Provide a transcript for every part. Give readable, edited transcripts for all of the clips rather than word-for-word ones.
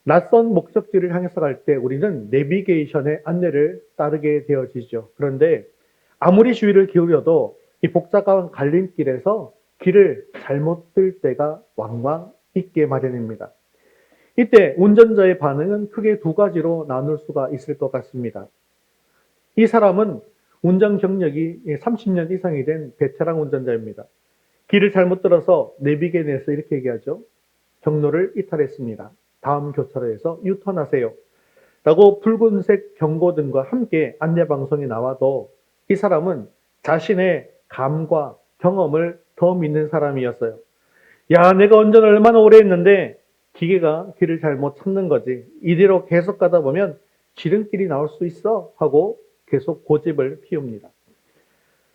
낯선 목적지를 향해서 갈 때 우리는 내비게이션의 안내를 따르게 되어지죠. 그런데 아무리 주의를 기울여도 이 복잡한 갈림길에서 길을 잘못 들 때가 왕왕 있게 마련입니다. 이때 운전자의 반응은 크게 두 가지로 나눌 수가 있을 것 같습니다. 이 사람은 운전 경력이 30년 이상이 된 베테랑 운전자입니다. 길을 잘못 들어서 내비게이션에서 이렇게 얘기하죠. 경로를 이탈했습니다. 다음 교차로에서 유턴하세요. 라고 붉은색 경고등과 함께 안내방송이 나와도 이 사람은 자신의 감과 경험을 더 믿는 사람이었어요. 야, 내가 운전을 얼마나 오래 했는데 기계가 길을 잘못 찾는 거지. 이대로 계속 가다 보면 지름길이 나올 수 있어 하고 계속 고집을 피웁니다.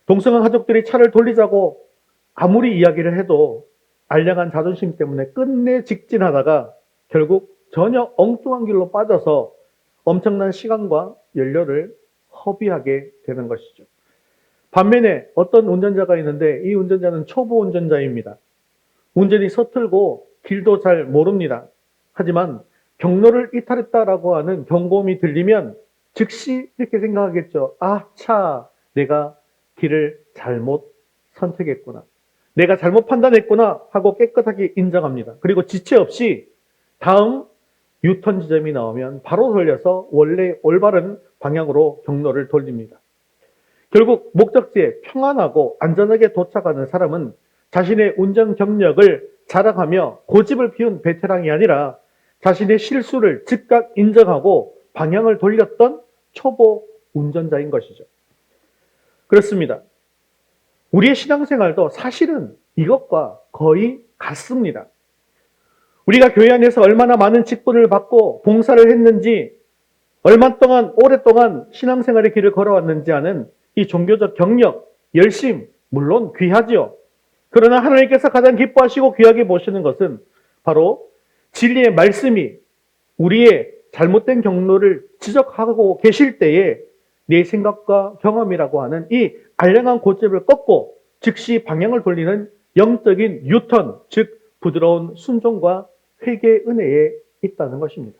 동성한 가족들이 차를 돌리자고 아무리 이야기를 해도 알량한 자존심 때문에 끝내 직진하다가 결국 전혀 엉뚱한 길로 빠져서 엄청난 시간과 연료를 허비하게 되는 것이죠. 반면에 어떤 운전자가 있는데 이 운전자는 초보 운전자입니다. 운전이 서툴고 길도 잘 모릅니다. 하지만 경로를 이탈했다라고 하는 경고음이 들리면 즉시 이렇게 생각하겠죠. 아, 차, 내가 길을 잘못 선택했구나. 내가 잘못 판단했구나 하고 깨끗하게 인정합니다. 그리고 지체 없이 다음 유턴 지점이 나오면 바로 돌려서 원래 올바른 방향으로 경로를 돌립니다. 결국 목적지에 평안하고 안전하게 도착하는 사람은 자신의 운전 경력을 자랑하며 고집을 피운 베테랑이 아니라 자신의 실수를 즉각 인정하고 방향을 돌렸던 초보 운전자인 것이죠. 그렇습니다. 우리의 신앙생활도 사실은 이것과 거의 같습니다. 우리가 교회 안에서 얼마나 많은 직분을 받고 봉사를 했는지, 얼마 동안 오랫동안 신앙생활의 길을 걸어왔는지 아는 이 종교적 경력, 열심, 물론 귀하지요. 그러나 하나님께서 가장 기뻐하시고 귀하게 보시는 것은 바로 진리의 말씀이 우리의 잘못된 경로를 지적하고 계실 때에 내 생각과 경험이라고 하는 이 알량한 고집을 꺾고 즉시 방향을 돌리는 영적인 유턴, 즉 부드러운 순종과 회개의 은혜에 있다는 것입니다.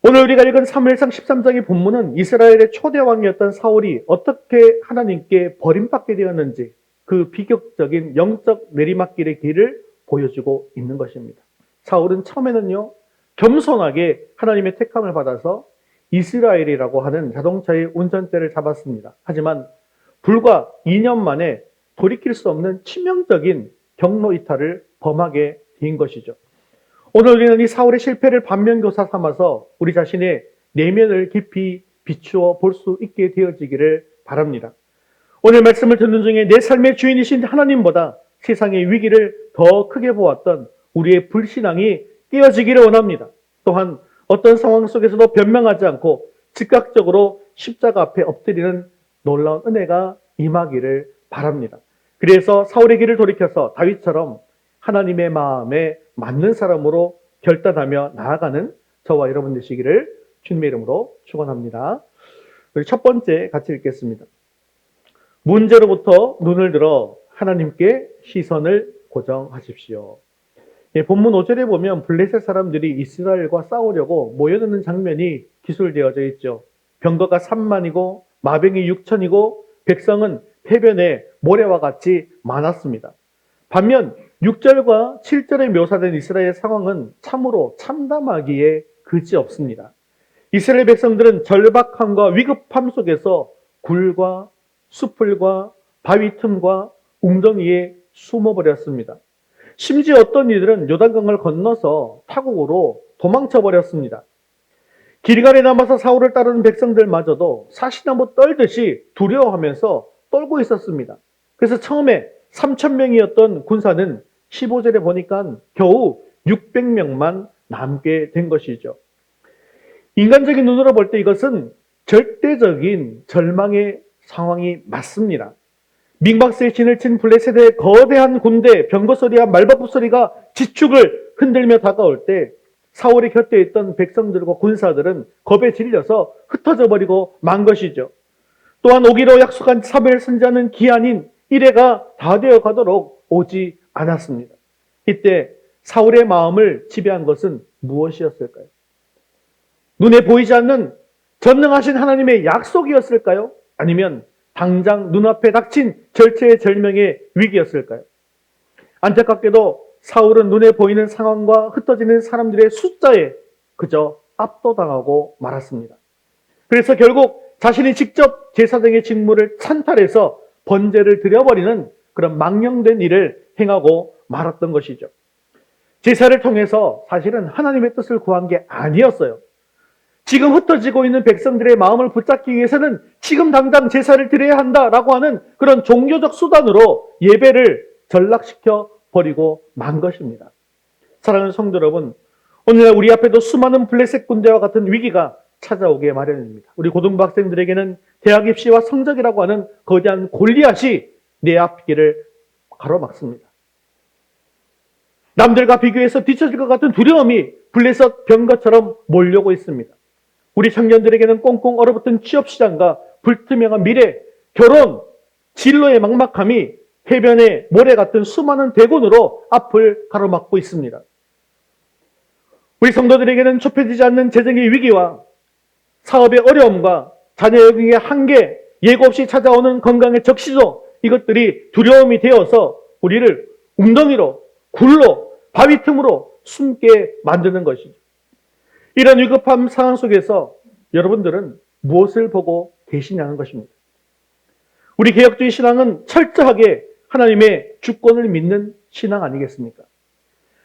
오늘 우리가 읽은 사무엘상 13장의 본문은 이스라엘의 초대 왕이었던 사울이 어떻게 하나님께 버림받게 되었는지 그 비극적인 영적 내리막길의 길을 보여주고 있는 것입니다. 사울은 처음에는요, 겸손하게 하나님의 택함을 받아서 이스라엘이라고 하는 자동차의 운전대를 잡았습니다. 하지만 불과 2년 만에 돌이킬 수 없는 치명적인 경로 이탈을 범하게 된 것이죠. 오늘 우리는 이 사울의 실패를 반면교사 삼아서 우리 자신의 내면을 깊이 비추어 볼 수 있게 되어지기를 바랍니다. 오늘 말씀을 듣는 중에 내 삶의 주인이신 하나님보다 세상의 위기를 더 크게 보았던 우리의 불신앙이 깨어지기를 원합니다. 또한 어떤 상황 속에서도 변명하지 않고 즉각적으로 십자가 앞에 엎드리는 놀라운 은혜가 임하기를 바랍니다. 그래서 사울의 길을 돌이켜서 다윗처럼 하나님의 마음에 맞는 사람으로 결단하며 나아가는 저와 여러분 되시기를 주님의 이름으로 축원합니다. 우리 첫 번째 같이 읽겠습니다. 문제로부터 눈을 들어 하나님께 시선을 고정하십시오. 본문 5절에 보면 블레셋 사람들이 이스라엘과 싸우려고 모여드는 장면이 기술되어져 있죠. 병거가 3만이고 마병이 6천이고 백성은 해변에 모래와 같이 많았습니다. 반면 6절과 7절에 묘사된 이스라엘의 상황은 참으로 참담하기에 그지없습니다. 이스라엘 백성들은 절박함과 위급함 속에서 굴과 수풀과 바위 틈과 웅덩이에 숨어버렸습니다. 심지어 어떤 이들은 요단강을 건너서 타국으로 도망쳐버렸습니다. 길갈에 남아서 사울을 따르는 백성들마저도 사시나무 떨듯이 두려워하면서 떨고 있었습니다. 그래서 처음에 3,000명이었던 군사는 15절에 보니까 겨우 600명만 남게 된 것이죠. 인간적인 눈으로 볼 때 이것은 절대적인 절망의 상황이 맞습니다. 민박스의 진을 친 블레셋의 거대한 군대, 병거 소리와 말바굽 소리가 지축을 흔들며 다가올 때 사울의 곁에 있던 백성들과 군사들은 겁에 질려서 흩어져 버리고 만 것이죠. 또한 오기로 약속한 사무엘 선지자는 기한인 1회가 다 되어 가도록 오지 않았습니다. 이때 사울의 마음을 지배한 것은 무엇이었을까요? 눈에 보이지 않는 전능하신 하나님의 약속이었을까요? 아니면 당장 눈앞에 닥친 절체절명의 위기였을까요? 안타깝게도 사울은 눈에 보이는 상황과 흩어지는 사람들의 숫자에 그저 압도당하고 말았습니다. 그래서 결국 자신이 직접 제사장의 직무를 찬탈해서 번제를 드려버리는 그런 망령된 일을 행하고 말았던 것이죠. 제사를 통해서 사실은 하나님의 뜻을 구한 게 아니었어요. 지금 흩어지고 있는 백성들의 마음을 붙잡기 위해서는 지금 당장 제사를 드려야 한다라고 하는 그런 종교적 수단으로 예배를 전락시켜 버리고 만 것입니다. 사랑하는 성도 여러분, 오늘날 우리 앞에도 수많은 블레셋 군대와 같은 위기가 찾아오게 마련입니다. 우리 고등부 학생들에게는 대학 입시와 성적이라고 하는 거대한 골리앗이 내 앞길을 가로막습니다. 남들과 비교해서 뒤처질 것 같은 두려움이 블레셋 병거처럼 몰려오고 있습니다. 우리 청년들에게는 꽁꽁 얼어붙은 취업시장과 불투명한 미래, 결혼, 진로의 막막함이 해변의 모래 같은 수많은 대군으로 앞을 가로막고 있습니다. 우리 성도들에게는 좁혀지지 않는 재정의 위기와 사업의 어려움과 자녀 영역의 한계, 예고 없이 찾아오는 건강의 적시도, 이것들이 두려움이 되어서 우리를 웅덩이로, 굴로, 바위 틈으로 숨게 만드는 것이죠. 이런 위급한 상황 속에서 여러분들은 무엇을 보고 계시냐는 것입니다. 우리 개혁주의 신앙은 철저하게 하나님의 주권을 믿는 신앙 아니겠습니까?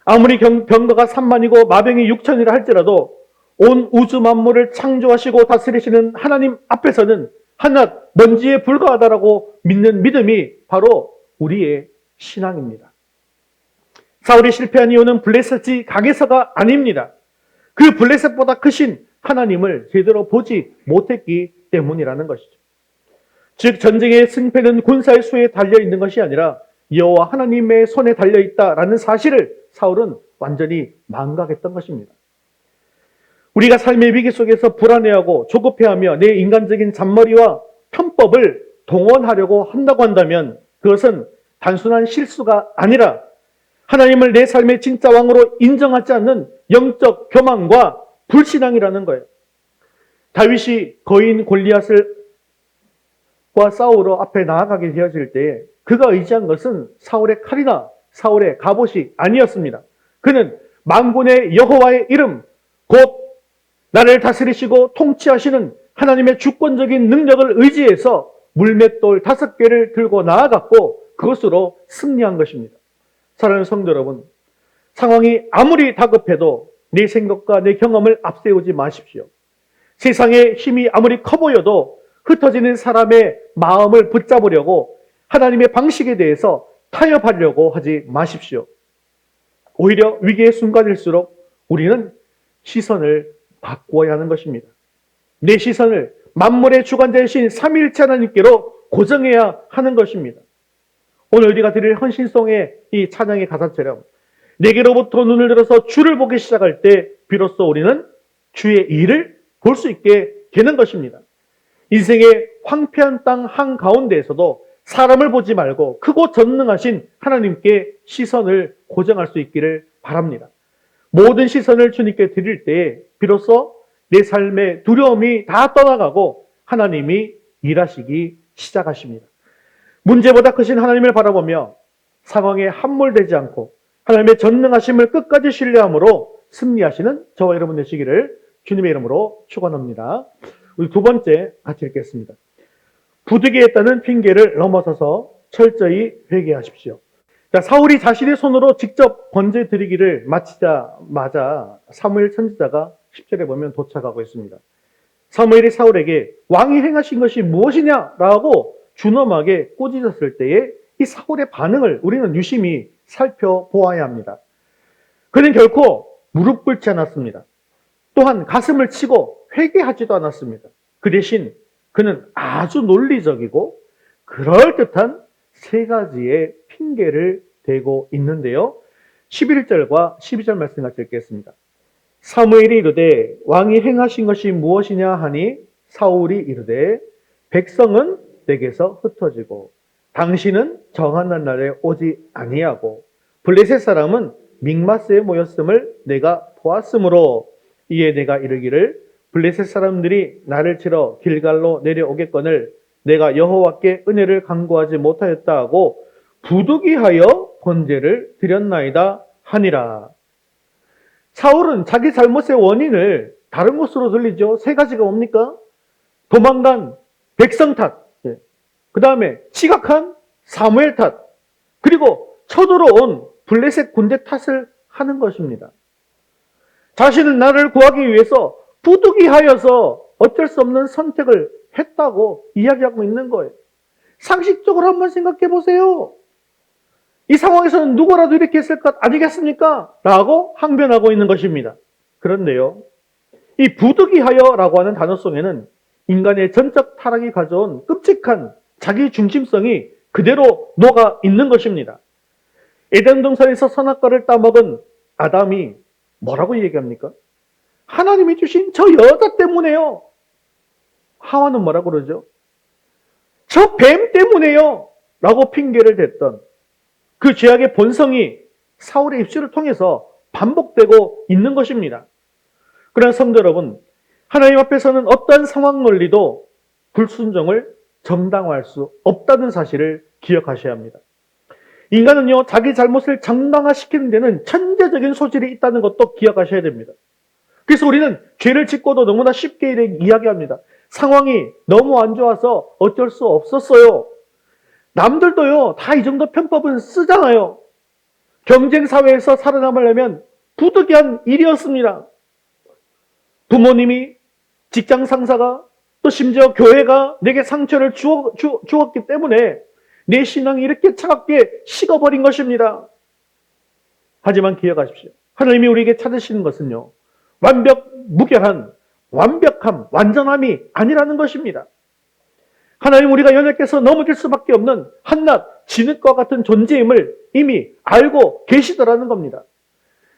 아무리 병거가 3만이고 마병이 6천이라 할지라도 온 우주 만물을 창조하시고 다스리시는 하나님 앞에서는 한낱 먼지에 불과하다라고 믿는 믿음이 바로 우리의 신앙입니다. 사울이 실패한 이유는 블레셋이 강해서가 아닙니다. 그 블레셋보다 크신 하나님을 제대로 보지 못했기 때문이라는 것이죠. 즉 전쟁의 승패는 군사의 수에 달려있는 것이 아니라 여호와 하나님의 손에 달려있다라는 사실을 사울은 완전히 망각했던 것입니다. 우리가 삶의 위기 속에서 불안해하고 조급해하며 내 인간적인 잔머리와 편법을 동원하려고 한다고 한다면 그것은 단순한 실수가 아니라 하나님을 내 삶의 진짜 왕으로 인정하지 않는 영적 교만과 불신앙이라는 거예요. 다윗이 거인 골리앗과 싸우러 앞에 나아가게 되어질 때 그가 의지한 것은 사울의 칼이나 사울의 갑옷이 아니었습니다. 그는 만군의 여호와의 이름, 곧 나를 다스리시고 통치하시는 하나님의 주권적인 능력을 의지해서 물맷돌 5개를 들고 나아갔고 그것으로 승리한 것입니다. 사랑하는 성도 여러분, 상황이 아무리 다급해도 내 생각과 내 경험을 앞세우지 마십시오. 세상의 힘이 아무리 커 보여도 흩어지는 사람의 마음을 붙잡으려고 하나님의 방식에 대해서 타협하려고 하지 마십시오. 오히려 위기의 순간일수록 우리는 시선을 바꾸어야 하는 것입니다. 내 시선을 만물의 주관자이신 삼위일체 하나님께로 고정해야 하는 것입니다. 오늘 우리가 드릴 헌신송의 이 찬양의 가사처럼 내게로부터 눈을 들어서 주를 보기 시작할 때 비로소 우리는 주의 일을 볼 수 있게 되는 것입니다. 인생의 황폐한 땅 한가운데에서도 사람을 보지 말고 크고 전능하신 하나님께 시선을 고정할 수 있기를 바랍니다. 모든 시선을 주님께 드릴 때 비로소 내 삶의 두려움이 다 떠나가고 하나님이 일하시기 시작하십니다. 문제보다 크신 하나님을 바라보며 상황에 함몰되지 않고 하나님의 전능하심을 끝까지 신뢰함으로 승리하시는 저와 여러분 되시기를 주님의 이름으로 축원합니다. 우리 두 번째 같이 읽겠습니다. 부득이했다는 핑계를 넘어서서 철저히 회개하십시오. 자, 사울이 자신의 손으로 직접 번제 드리기를 마치자마자 사무엘 선지자가 10절에 보면 도착하고 있습니다. 사무엘이 사울에게 왕이 행하신 것이 무엇이냐라고 준엄하게 꾸짖었을 때에 이 사울의 반응을 우리는 유심히 살펴보아야 합니다. 그는 결코 무릎 꿇지 않았습니다. 또한 가슴을 치고 회개하지도 않았습니다. 그 대신 그는 아주 논리적이고 그럴듯한 세 가지의 핑계를 대고 있는데요. 11절과 12절 말씀 같이 읽겠습니다. 사무엘이 이르되 왕이 행하신 것이 무엇이냐 하니 사울이 이르되 백성은 내게서 흩어지고 당신은 정한 날에 오지 아니하고 블레셋 사람은 믹마스에 모였음을 내가 보았으므로 이에 내가 이르기를 블레셋 사람들이 나를 치러 길갈로 내려오겠거늘 내가 여호와께 은혜를 간구하지 못하였다 하고 부득이하여 번제를 드렸나이다 하니라. 사울은 자기 잘못의 원인을 다른 곳으로 돌리죠. 세 가지가 뭡니까? 도망간 백성 탓, 그 다음에 지각한 사무엘 탓, 그리고 쳐들어온 블레셋 군대 탓을 하는 것입니다. 자신은 나를 구하기 위해서 부득이하여서 어쩔 수 없는 선택을 했다고 이야기하고 있는 거예요. 상식적으로 한번 생각해 보세요. 이 상황에서는 누구라도 이렇게 했을 것 아니겠습니까? 라고 항변하고 있는 것입니다. 그런데요, 이 부득이하여라고 하는 단어 속에는 인간의 전적 타락이 가져온 끔찍한 자기 중심성이 그대로 녹아 있는 것입니다. 에덴 동산에서 선악과를 따먹은 아담이 뭐라고 얘기합니까? 하나님이 주신 저 여자 때문에요. 하와는 뭐라고 그러죠? 저 뱀 때문에요. 라고 핑계를 댔던 그 죄악의 본성이 사울의 입술을 통해서 반복되고 있는 것입니다. 그러나 성도 여러분, 하나님 앞에서는 어떤 상황 논리도 불순종을 정당화할 수 없다는 사실을 기억하셔야 합니다. 인간은요, 자기 잘못을 정당화시키는 데는 천재적인 소질이 있다는 것도 기억하셔야 됩니다. 그래서 우리는 죄를 짓고도 너무나 쉽게 이야기합니다. 상황이 너무 안 좋아서 어쩔 수 없었어요. 남들도요, 다 이 정도 편법은 쓰잖아요. 경쟁사회에서 살아남으려면 부득이한 일이었습니다. 부모님이, 직장 상사가, 또 심지어 교회가 내게 상처를 주었기 때문에 내 신앙이 이렇게 차갑게 식어버린 것입니다. 하지만 기억하십시오. 하나님이 우리에게 찾으시는 것은요, 무결한, 완벽함, 완전함이 아니라는 것입니다. 하나님 우리가 연약해서 넘어질 수밖에 없는 한낱 진흙과 같은 존재임을 이미 알고 계시더라는 겁니다.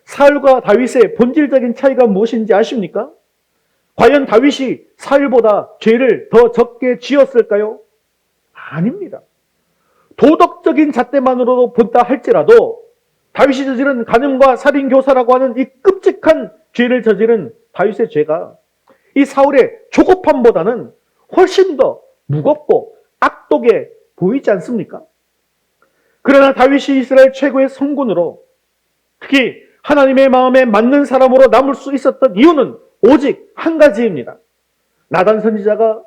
사울과 다윗의 본질적인 차이가 무엇인지 아십니까? 과연 다윗이 사울보다 죄를 더 적게 지었을까요? 아닙니다. 도덕적인 잣대만으로도 본다 할지라도 다윗이 저지른 간음과 살인 교사라고 하는 이 끔찍한 죄를 저지른 다윗의 죄가 이 사울의 조급함보다는 훨씬 더 무겁고 악독해 보이지 않습니까? 그러나 다윗이 이스라엘 최고의 성군으로, 특히 하나님의 마음에 맞는 사람으로 남을 수 있었던 이유는 오직 한 가지입니다. 나단 선지자가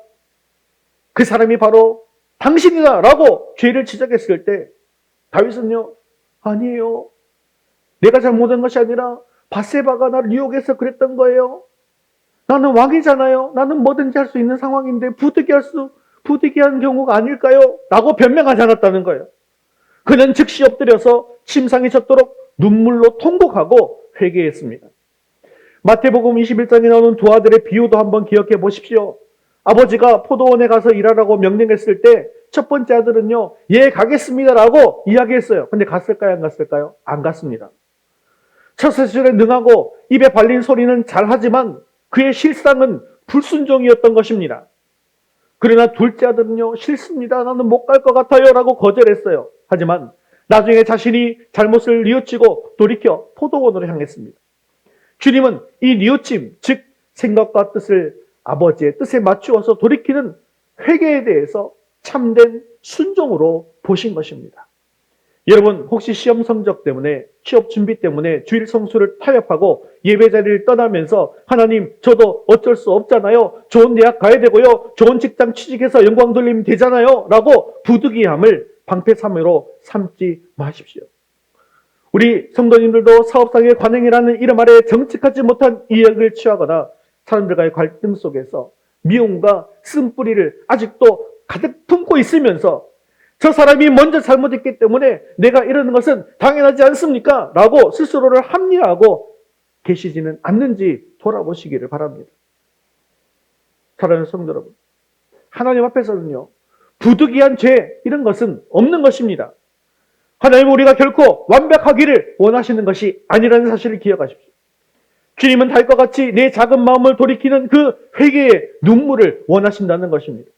그 사람이 바로 당신이다 라고 죄를 지적했을 때 다윗은요, 아니에요. 내가 잘못한 것이 아니라 밧세바가 나를 유혹해서 그랬던 거예요. 나는 왕이잖아요. 나는 뭐든지 할 수 있는 상황인데 부득이한 경우가 아닐까요? 라고 변명하지 않았다는 거예요. 그는 즉시 엎드려서 침상에 젖도록 눈물로 통곡하고 회개했습니다. 마태복음 21장에 나오는 두 아들의 비유도 한번 기억해 보십시오. 아버지가 포도원에 가서 일하라고 명령했을 때 첫 번째 아들은요, 예, 가겠습니다라고 이야기했어요. 근데 갔을까요? 안 갔을까요? 안 갔습니다. 첫 세술에 능하고 입에 발린 소리는 잘하지만 그의 실상은 불순종이었던 것입니다. 그러나 둘째 아들은요, 싫습니다. 나는 못 갈 것 같아요. 라고 거절했어요. 하지만 나중에 자신이 잘못을 뉘우치고 돌이켜 포도원으로 향했습니다. 주님은 이 뉘우침, 즉 생각과 뜻을 아버지의 뜻에 맞추어서 돌이키는 회개에 대해서 참된 순종으로 보신 것입니다. 여러분, 혹시 시험 성적 때문에, 취업 준비 때문에 주일 성수를 타협하고 예배 자리를 떠나면서 하나님, 저도 어쩔 수 없잖아요. 좋은 대학 가야 되고요. 좋은 직장 취직해서 영광 돌리면 되잖아요. 라고 부득이함을 방패삼으로 삼지 마십시오. 우리 성도님들도 사업상의 관행이라는 이름 아래 정직하지 못한 이익을 취하거나 사람들과의 갈등 속에서 미움과 쓴뿌리를 아직도 가득 품고 있으면서 저 사람이 먼저 잘못했기 때문에 내가 이러는 것은 당연하지 않습니까? 라고 스스로를 합리화하고 계시지는 않는지 돌아보시기를 바랍니다. 사랑하는 성도 여러분, 하나님 앞에서는요, 부득이한 죄 이런 것은 없는 것입니다. 하나님은 우리가 결코 완벽하기를 원하시는 것이 아니라는 사실을 기억하십시오. 주님은 달과 같이 내 작은 마음을 돌이키는 그 회개의 눈물을 원하신다는 것입니다.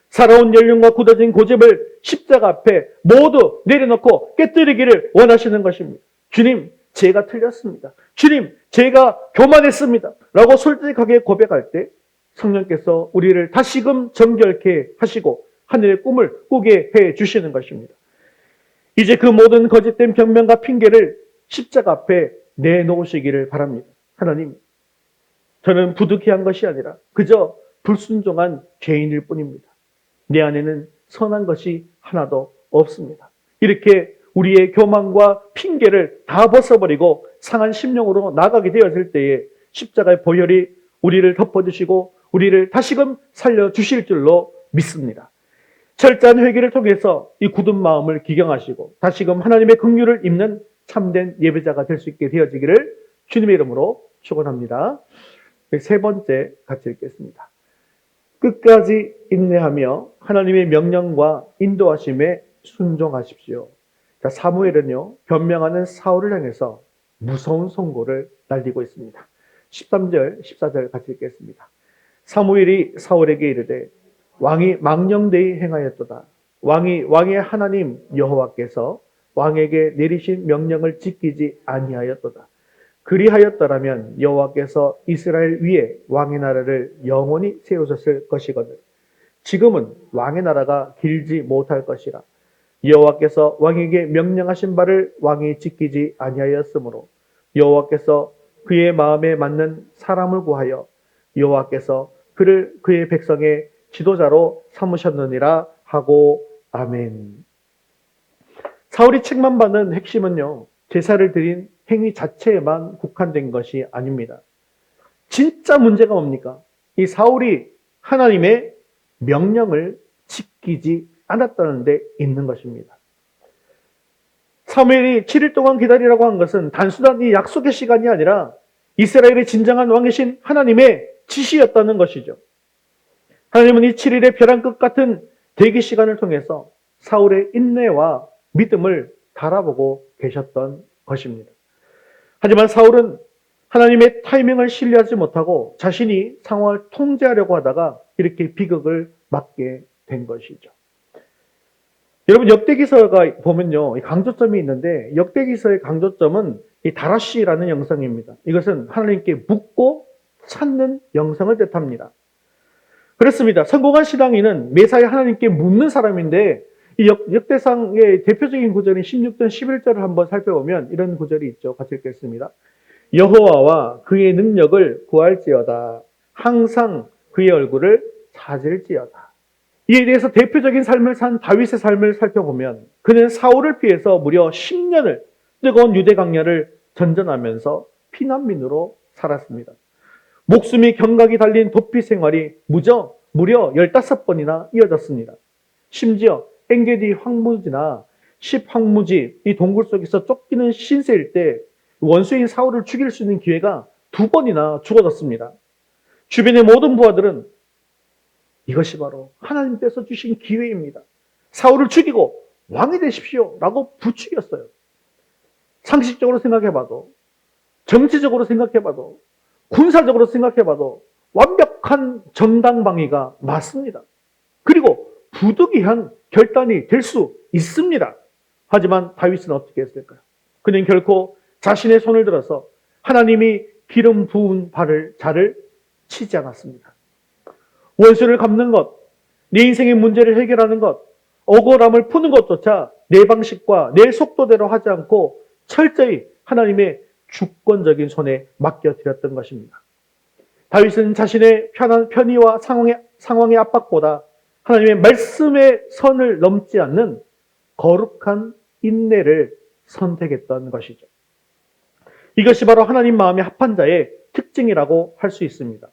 살아온 연륜과 굳어진 고집을 십자가 앞에 모두 내려놓고 깨뜨리기를 원하시는 것입니다. 주님, 제가 틀렸습니다. 주님, 제가 교만했습니다. 라고 솔직하게 고백할 때 성령께서 우리를 다시금 정결케 하시고 하늘의 꿈을 꾸게 해 주시는 것입니다. 이제 그 모든 거짓된 변명과 핑계를 십자가 앞에 내놓으시기를 바랍니다. 하나님, 저는 부득이한 것이 아니라 그저 불순종한 죄인일 뿐입니다. 내 안에는 선한 것이 하나도 없습니다. 이렇게 우리의 교만과 핑계를 다 벗어버리고 상한 심령으로 나가게 되었을 때에 십자가의 보혈이 우리를 덮어주시고 우리를 다시금 살려주실 줄로 믿습니다. 철저한 회개를 통해서 이 굳은 마음을 기경하시고 다시금 하나님의 긍휼을 입는 참된 예배자가 될 수 있게 되어지기를 주님의 이름으로 축원합니다. 세 번째 같이 읽겠습니다. 끝까지 인내하며 하나님의 명령과 인도하심에 순종하십시오. 자, 사무엘은요, 변명하는 사울을 향해서 무서운 선고를 날리고 있습니다. 13절, 14절 같이 읽겠습니다. 사무엘이 사울에게 이르되 왕이 망령되이 행하였도다. 왕의 하나님 여호와께서 왕에게 내리신 명령을 지키지 아니하였도다. 그리하였더라면 여호와께서 이스라엘 위에 왕의 나라를 영원히 세우셨을 것이거든. 지금은 왕의 나라가 길지 못할 것이라. 여호와께서 왕에게 명령하신 바를 왕이 지키지 아니하였으므로 여호와께서 그의 마음에 맞는 사람을 구하여 여호와께서 그를 그의 백성의 지도자로 삼으셨느니라 하고 아멘. 사울이 책망받는 핵심은요, 제사를 드린 행위 자체에만 국한된 것이 아닙니다. 진짜 문제가 뭡니까? 이 사울이 하나님의 명령을 지키지 않았다는 데 있는 것입니다. 사무엘이 7일 동안 기다리라고 한 것은 단순한 이 약속의 시간이 아니라 이스라엘의 진정한 왕이신 하나님의 지시였다는 것이죠. 하나님은 이 7일의 벼랑 끝 같은 대기 시간을 통해서 사울의 인내와 믿음을 달아보고 계셨던 것입니다. 하지만 사울은 하나님의 타이밍을 신뢰하지 못하고 자신이 상황을 통제하려고 하다가 이렇게 비극을 맞게 된 것이죠. 여러분, 역대기서가 보면요, 강조점이 있는데 역대기서의 강조점은 이 다라시라는 영성입니다. 이것은 하나님께 묻고 찾는 영성을 뜻합니다. 그렇습니다. 성공한 신앙인은 매사에 하나님께 묻는 사람인데 이 역대상의 대표적인 구절인 16절 11절을 한번 살펴보면 이런 구절이 있죠. 같이 읽겠습니다. 여호와와 그의 능력을 구할지어다. 항상 그의 얼굴을 찾을지어다. 이에 대해서 대표적인 삶을 산 다윗의 삶을 살펴보면 그는 사울을 피해서 무려 10년을 뜨거운 유대 광야를 전전하면서 피난민으로 살았습니다. 목숨이 경각이 달린 도피 생활이 무려 15번이나 이어졌습니다. 심지어 엔게디 황무지나 10황무지 이 동굴 속에서 쫓기는 신세일 때 원수인 사울을 죽일 수 있는 기회가 2번이나 주어졌습니다. 주변의 모든 부하들은 이것이 바로 하나님께서 주신 기회입니다. 사울을 죽이고 왕이 되십시오 라고 부추겼어요. 상식적으로 생각해봐도, 정치적으로 생각해봐도, 군사적으로 생각해봐도 완벽한 정당방위가 맞습니다. 그리고 부득이한 결단이 될 수 있습니다. 하지만 다윗은 어떻게 했을까요? 그는 결코 자신의 손을 들어서 하나님이 기름 부은 자를 치지 않았습니다. 원수를 갚는 것, 내 인생의 문제를 해결하는 것, 억울함을 푸는 것조차 내 방식과 내 속도대로 하지 않고 철저히 하나님의 주권적인 손에 맡겨드렸던 것입니다. 다윗은 자신의 편의와 상황의 압박보다 하나님의 말씀의 선을 넘지 않는 거룩한 인내를 선택했던 것이죠. 이것이 바로 하나님 마음에 합한 자의 특징이라고 할 수 있습니다.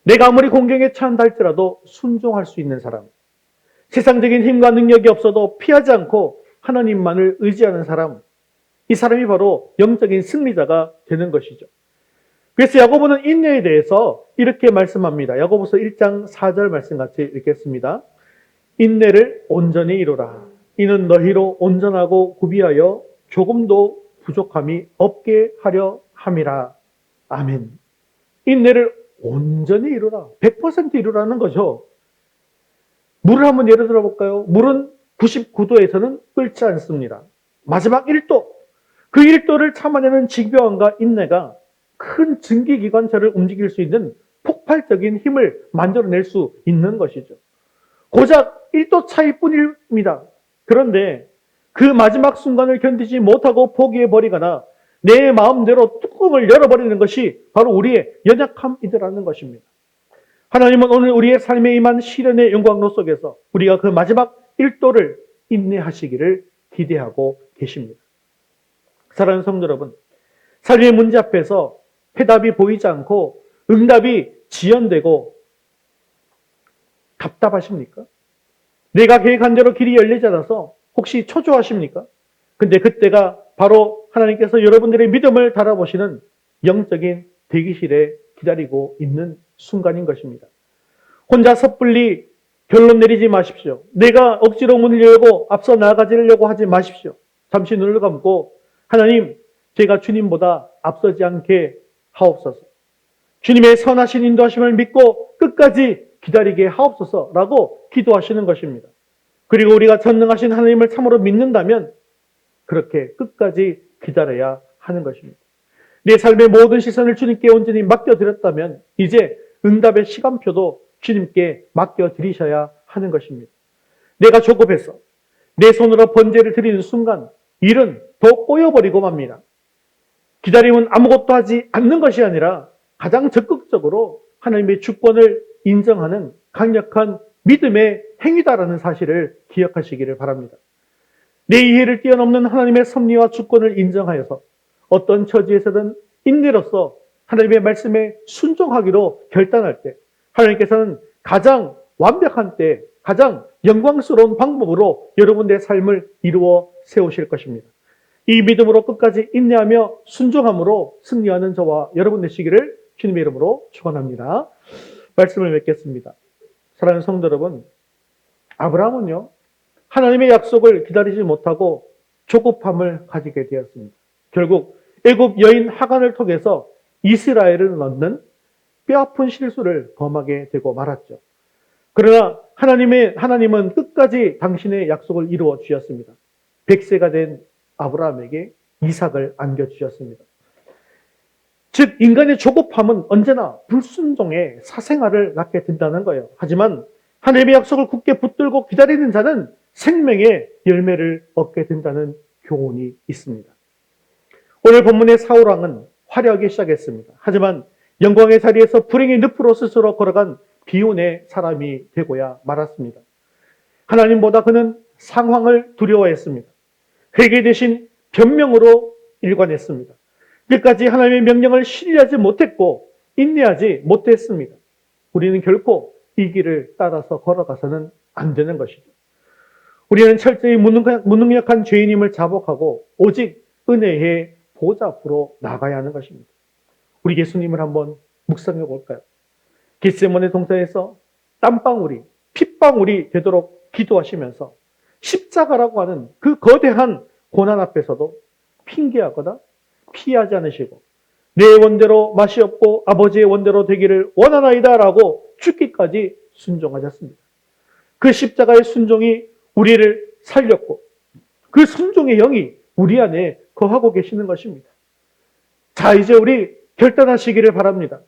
내가 아무리 공경에 처한다 할지라도 순종할 수 있는 사람, 세상적인 힘과 능력이 없어도 피하지 않고 하나님만을 의지하는 사람, 이 사람이 바로 영적인 승리자가 되는 것이죠. 그래서 야고보는 인내에 대해서 이렇게 말씀합니다. 야고보서 1장 4절 말씀 같이 읽겠습니다. 인내를 온전히 이루라. 이는 너희로 온전하고 구비하여 조금도 부족함이 없게 하려 함이라. 아멘. 인내를 온전히 이루라. 100% 이루라는 거죠. 물을 한번 예를 들어 볼까요? 물은 99도에서는 끓지 않습니다. 마지막 1도, 그 일도를 참아내는 지교함과 인내가 큰 증기기관차를 움직일 수 있는 폭발적인 힘을 만들어낼 수 있는 것이죠. 고작 1도 차이뿐입니다. 그런데 그 마지막 순간을 견디지 못하고 포기해버리거나 내 마음대로 뚜껑을 열어버리는 것이 바로 우리의 연약함이더라는 것입니다. 하나님은 오늘 우리의 삶에 임한 시련의 영광로 속에서 우리가 그 마지막 1도를 인내하시기를 기대하고 계십니다. 사랑하는 성도 여러분, 삶의 문제 앞에서 해답이 보이지 않고 응답이 지연되고 답답하십니까? 내가 계획한 대로 길이 열리지 않아서 혹시 초조하십니까? 근데 그때가 바로 하나님께서 여러분들의 믿음을 달아보시는 영적인 대기실에 기다리고 있는 순간인 것입니다. 혼자 섣불리 결론 내리지 마십시오. 내가 억지로 문을 열고 앞서 나아가려고 하지 마십시오. 잠시 눈을 감고 하나님, 제가 주님보다 앞서지 않게 하옵소서. 주님의 선하신 인도하심을 믿고 끝까지 기다리게 하옵소서라고 기도하시는 것입니다. 그리고 우리가 전능하신 하나님을 참으로 믿는다면 그렇게 끝까지 기다려야 하는 것입니다. 내 삶의 모든 시선을 주님께 온전히 맡겨드렸다면 이제 응답의 시간표도 주님께 맡겨드리셔야 하는 것입니다. 내가 조급해서 내 손으로 번제를 드리는 순간 일은 더 꼬여버리고 맙니다. 기다림은 아무것도 하지 않는 것이 아니라 가장 적극적으로 하나님의 주권을 인정하는 강력한 믿음의 행위다라는 사실을 기억하시기를 바랍니다. 내 이해를 뛰어넘는 하나님의 섭리와 주권을 인정하여서 어떤 처지에서든 인내로서 하나님의 말씀에 순종하기로 결단할 때 하나님께서는 가장 완벽한 때 가장 영광스러운 방법으로 여러분의 삶을 이루어 세우실 것입니다. 이 믿음으로 끝까지 인내하며 순종함으로 승리하는 저와 여러분 되시기를 주님의 이름으로 축원합니다. 말씀을 맺겠습니다. 사랑하는 성도 여러분, 아브라함은요, 하나님의 약속을 기다리지 못하고 조급함을 가지게 되었습니다. 결국 애굽 여인 하간을 통해서 이스라엘을 얻는 뼈아픈 실수를 범하게 되고 말았죠. 그러나 하나님은 끝까지 당신의 약속을 이루어 주셨습니다. 100세가 된 아브라함에게 이삭을 안겨주셨습니다. 즉 인간의 조급함은 언제나 불순종의 사생활을 낳게 된다는 거예요. 하지만 하나님의 약속을 굳게 붙들고 기다리는 자는 생명의 열매를 얻게 된다는 교훈이 있습니다. 오늘 본문의 사울왕은 화려하게 시작했습니다. 하지만 영광의 자리에서 불행의 늪으로 스스로 걸어간 비운의 사람이 되고야 말았습니다. 하나님보다 그는 상황을 두려워했습니다. 회개 대신 변명으로 일관했습니다. 끝까지 하나님의 명령을 신뢰하지 못했고 인내하지 못했습니다. 우리는 결코 이 길을 따라서 걸어가서는 안 되는 것이죠. 우리는 철저히 무능력한 죄인임을 자복하고 오직 은혜의 보좌 앞으로 나가야 하는 것입니다. 우리 예수님을 한번 묵상해 볼까요? 겟세마네 동산에서 땀방울이 핏방울이 되도록 기도하시면서 십자가라고 하는 그 거대한 고난 앞에서도 핑계하거나 피하지 않으시고 내 원대로 맛이 없고 아버지의 원대로 되기를 원하나이다라고 죽기까지 순종하셨습니다. 그 십자가의 순종이 우리를 살렸고 그 순종의 영이 우리 안에 거하고 계시는 것입니다. 자, 이제 우리 결단하시기를 바랍니다.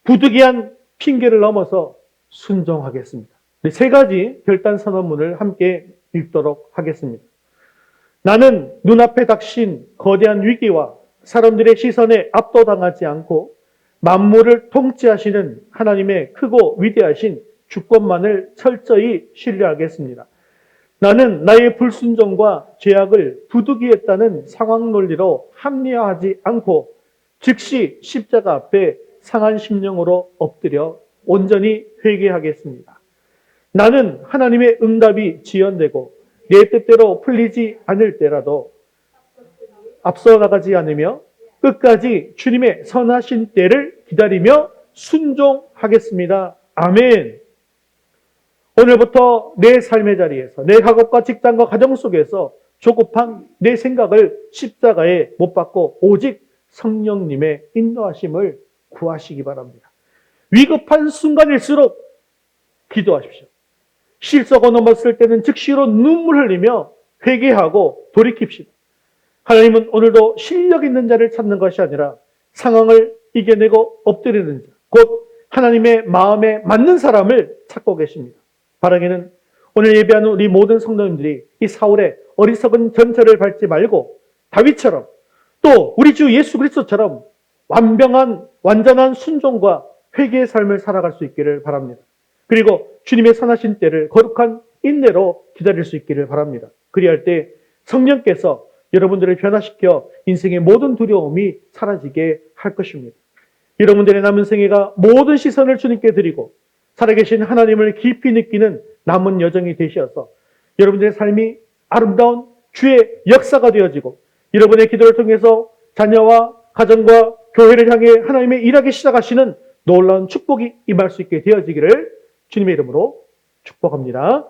부득이한 핑계를 넘어서 순종하겠습니다. 세 가지 결단 선언문을 함께 읽도록 하겠습니다. 나는 눈앞에 닥친 거대한 위기와 사람들의 시선에 압도당하지 않고 만물을 통치하시는 하나님의 크고 위대하신 주권만을 철저히 신뢰하겠습니다. 나는 나의 불순종과 죄악을 부득이했다는 상황 논리로 합리화하지 않고 즉시 십자가 앞에 상한 심령으로 엎드려 온전히 회개하겠습니다. 나는 하나님의 응답이 지연되고 내 뜻대로 풀리지 않을 때라도 앞서 나가지 않으며 끝까지 주님의 선하신 때를 기다리며 순종하겠습니다. 아멘. 오늘부터 내 삶의 자리에서 내 학업과 직장과 가정 속에서 조급한 내 생각을 십자가에 못 박고 오직 성령님의 인도하심을 구하시기 바랍니다. 위급한 순간일수록 기도하십시오. 실수가 넘었을 때는 즉시로 눈물 흘리며 회개하고 돌이킵시다. 하나님은 오늘도 실력 있는 자를 찾는 것이 아니라 상황을 이겨내고 엎드리는 자, 곧 하나님의 마음에 맞는 사람을 찾고 계십니다. 바라기는 오늘 예배하는 우리 모든 성도님들이 이 사울의 어리석은 전철을 밟지 말고 다윗처럼 또 우리 주 예수 그리스도처럼 완전한 순종과 회개의 삶을 살아갈 수 있기를 바랍니다. 그리고 주님의 선하신 때를 거룩한 인내로 기다릴 수 있기를 바랍니다. 그리할 때 성령께서 여러분들을 변화시켜 인생의 모든 두려움이 사라지게 할 것입니다. 여러분들의 남은 생애가 모든 시선을 주님께 드리고 살아계신 하나님을 깊이 느끼는 남은 여정이 되셔서 여러분들의 삶이 아름다운 주의 역사가 되어지고 여러분의 기도를 통해서 자녀와 가정과 교회를 향해 하나님의 일하기 시작하시는 놀라운 축복이 임할 수 있게 되어지기를 주님의 이름으로 축복합니다.